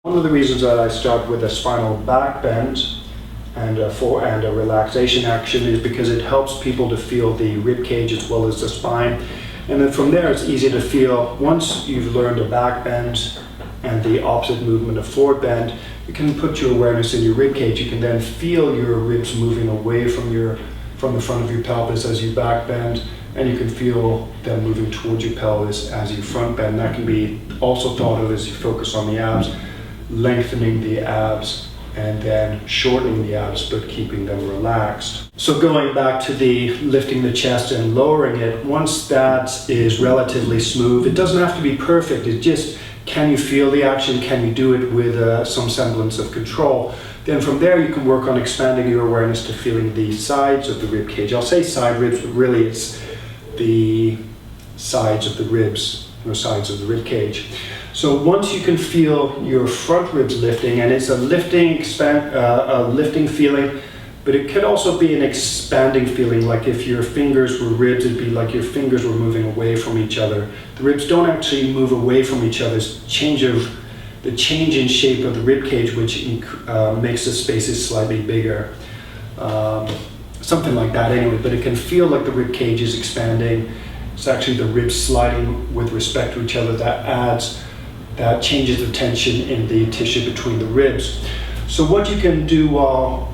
One of the reasons that I start with a spinal back bend and a relaxation action is because it helps people to feel the rib cage as well as the spine. And then from there it's easy to feel, once you've learned a back bend and the opposite movement of forward bend, you can put your awareness in your rib cage. You can then feel your ribs moving away from the front of your pelvis as you back bend, and you can feel them moving towards your pelvis as you front bend. That can be also thought of as you focus on the abs, lengthening the abs and then shortening the abs but keeping them relaxed. So going back to the lifting the chest and lowering it, once that is relatively smooth, it doesn't have to be perfect, it's just, can you feel the action, can you do it with some semblance of control? Then from there you can work on expanding your awareness to feeling the sides of the rib cage. I'll say side ribs, but really it's the sides of the ribs, or sides of the rib cage. So once you can feel your front ribs lifting, and it's a lifting feeling, but it could also be an expanding feeling, like if your fingers were ribs, it'd be like your fingers were moving away from each other. The ribs don't actually move away from each other. It's the change in shape of the rib cage, which makes the spaces slightly bigger. Something like that anyway, but it can feel like the rib cage is expanding. It's actually the ribs sliding with respect to each other that changes the tension in the tissue between the ribs. So what you can do while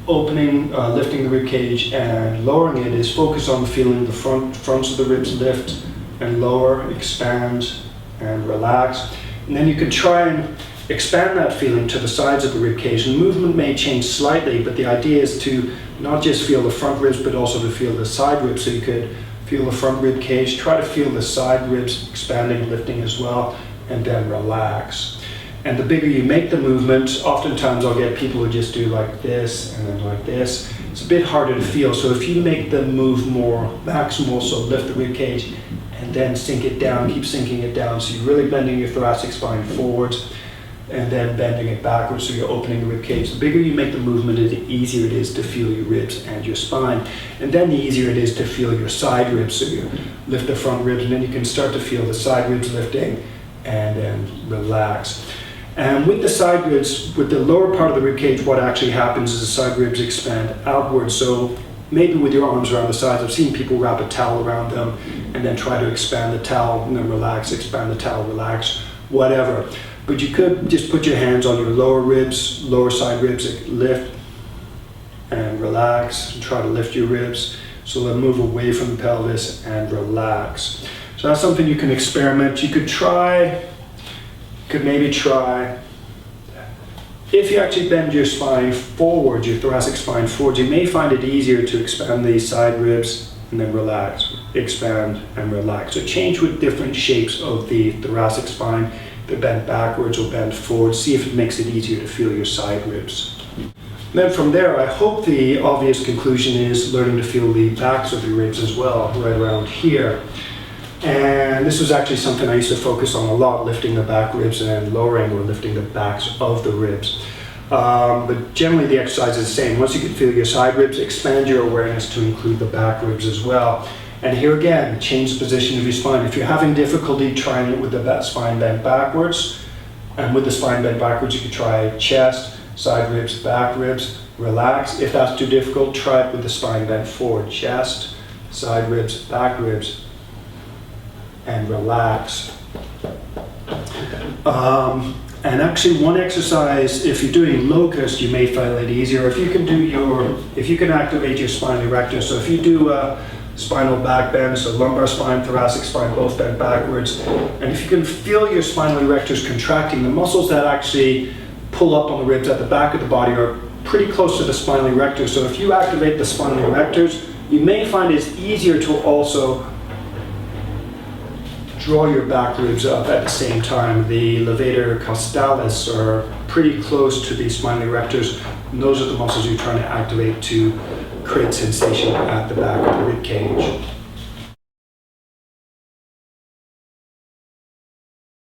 lifting the rib cage and lowering it is focus on feeling the fronts of the ribs lift and lower, expand and relax. And then you can try and expand that feeling to the sides of the rib cage. And movement may change slightly, but the idea is to not just feel the front ribs, but also to feel the side ribs. So you could feel the front rib cage, try to feel the side ribs expanding, lifting as well, and then relax. And the bigger you make the movement, oftentimes I'll get people who just do like this and then like this. It's a bit harder to feel. So if you make the move more maximal, so lift the rib cage and then sink it down, keep sinking it down. So you're really bending your thoracic spine forwards and then bending it backwards, so you're opening the rib cage. The bigger you make the movement, the easier it is to feel your ribs and your spine. And then the easier it is to feel your side ribs. So you lift the front ribs and then you can start to feel the side ribs lifting and then relax. And with the side ribs, with the lower part of the rib cage, what actually happens is the side ribs expand outwards. So maybe with your arms around the sides, I've seen people wrap a towel around them and then try to expand the towel and then relax, expand the towel, relax, whatever. But you could just put your hands on your lower ribs, lower side ribs, lift and relax, and try to lift your ribs so they move away from the pelvis and relax. So that's something you can experiment. You could maybe try, if you actually bend your spine forward, your thoracic spine forward, you may find it easier to expand the side ribs and then relax, expand and relax. So change with different shapes of the thoracic spine, either bend backwards or bend forward. See if it makes it easier to feel your side ribs. Then from there, I hope the obvious conclusion is learning to feel the backs of your ribs as well, right around here. And this was actually something I used to focus on a lot, lifting the back ribs and lowering or lifting the backs of the ribs. But generally the exercise is the same. Once you can feel your side ribs, expand your awareness to include the back ribs as well. And here again, change the position of your spine. If you're having difficulty trying it with the spine bent backwards, and with the spine bent backwards, you could try chest, side ribs, back ribs, relax. If that's too difficult, try it with the spine bent forward, chest, side ribs, back ribs, and relax. And actually one exercise, if you're doing locust, you may find it easier. If you can activate your spine erector. So if you do spinal back bend, so lumbar spine, thoracic spine, both bent backwards. And if you can feel your spinal erectors contracting, the muscles that actually pull up on the ribs at the back of the body are pretty close to the spinal erectors. So if you activate the spinal erectors, you may find it's easier to also draw your back ribs up at the same time. The levator costalis are pretty close to the spinal erectors, and those are the muscles you're trying to activate to create sensation at the back of the rib cage.